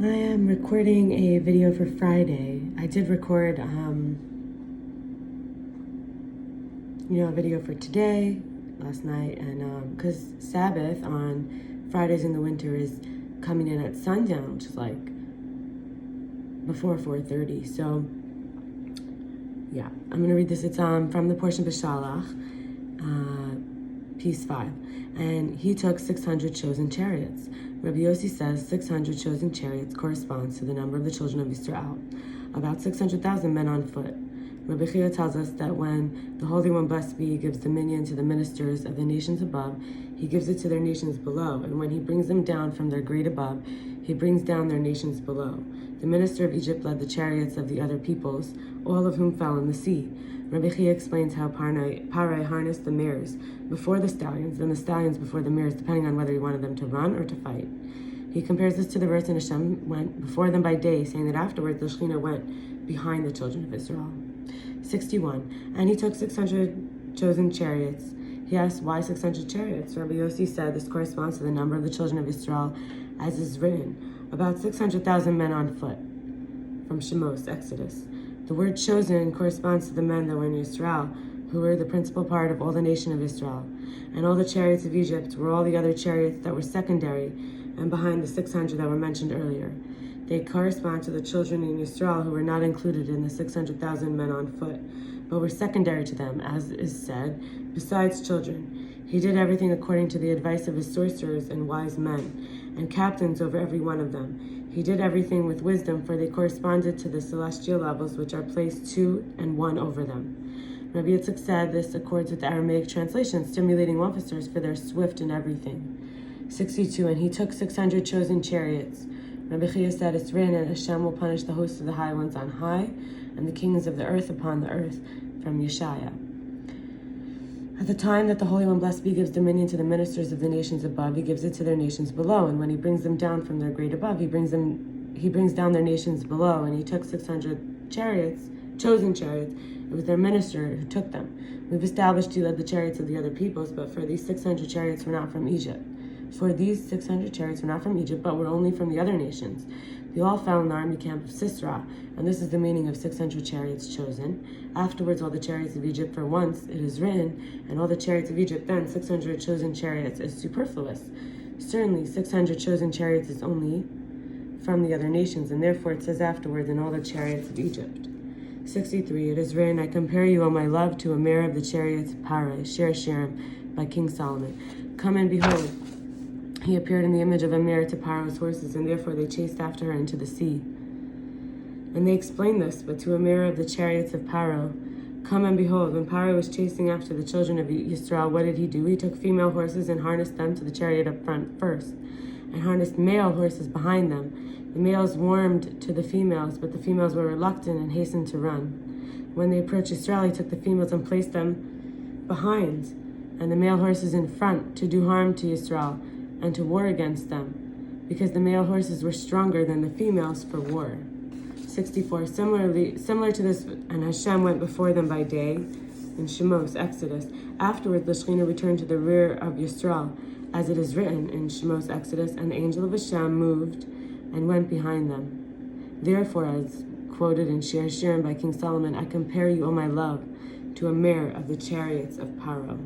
I am recording a video for Friday. I did record, a video for today, last night, and because Sabbath on Fridays in the winter is coming in at sundown, which is like before 4:30. So, yeah, I'm gonna read this. It's from the portion B'Shalach, piece 5. And he took 600 chosen chariots. Rabbi Yossi says 600 chosen chariots corresponds to the number of the children of Israel, about 600,000 men on foot. Rabbi Chia tells us that when the Holy One, blessed be, gives dominion to the ministers of the nations above, he gives it to their nations below. And when he brings them down from their great above, he brings down their nations below. The minister of Egypt led the chariots of the other peoples, all of whom fell in the sea. Rabbi Chia explains how Parai harnessed the mares before the stallions, then the stallions before the mares, depending on whether he wanted them to run or to fight. He compares this to the verse, and Hashem went before them by day, saying that afterwards the Shekhinah went behind the children of Israel. 61. And he took 600 chosen chariots. He asked, why 600 chariots? Rabbi Yossi said this corresponds to the number of the children of Israel as is written, about 600,000 men on foot, from Shemos, Exodus. The word chosen corresponds to the men that were in Israel, who were the principal part of all the nation of Israel. And all the chariots of Egypt were all the other chariots that were secondary and behind the 600 that were mentioned earlier. They correspond to the children in Israel who were not included in the 600,000 men on foot, but were secondary to them, as is said, besides children. He did everything according to the advice of his sorcerers and wise men, and captains over every one of them. He did everything with wisdom, for they corresponded to the celestial levels which are placed 2 and 1 over them. Rabbi Yitzchak said this accords with the Aramaic translation, stimulating officers for their swift in everything. 62. And he took 600 chosen chariots. Rabbi Chia said it's written, and Hashem will punish the hosts of the high ones on high, and the kings of the earth upon the earth, from Yeshaya. At the time that the Holy One, blessed be, gives dominion to the ministers of the nations above, he gives it to their nations below. And when he brings them down from their great above, he brings down their nations below. And he took 600 chariots, chosen chariots. It was their minister who took them. We've established he led the chariots of the other peoples, but for these 600 chariots were not from Egypt. For these 600 chariots were not from Egypt, but were only from the other nations. They all fell in the army camp of Sisera, and this is the meaning of 600 chariots chosen. Afterwards, all the chariots of Egypt, for once it is written, and all the chariots of Egypt, then 600 chosen chariots, is superfluous. Certainly, 600 chosen chariots is only from the other nations, and therefore it says afterwards, and all the chariots of Egypt. 63. It is written, I compare you, O my love, to a mare of the chariots of Parai, Sher by King Solomon. Come and behold. He appeared in the image of a mare to Paro's horses, and therefore they chased after her into the sea. And they explained this, but to a mare of the chariots of Paro, come and behold, when Paro was chasing after the children of Israel, what did he do? He took female horses and harnessed them to the chariot up front first, and harnessed male horses behind them. The males warmed to the females, but the females were reluctant and hastened to run. When they approached Israel, he took the females and placed them behind, and the male horses in front, to do harm to Israel and to war against them, because the male horses were stronger than the females for war. 64. Similar to this, and Hashem went before them by day, in Shemos, Exodus. Afterwards, the Shekhinah returned to the rear of Yisrael, as it is written in Shemos, Exodus, and the angel of Hashem moved and went behind them. Therefore, as quoted in Sher by King Solomon, I compare you, O my love, to a mare of the chariots of Paro.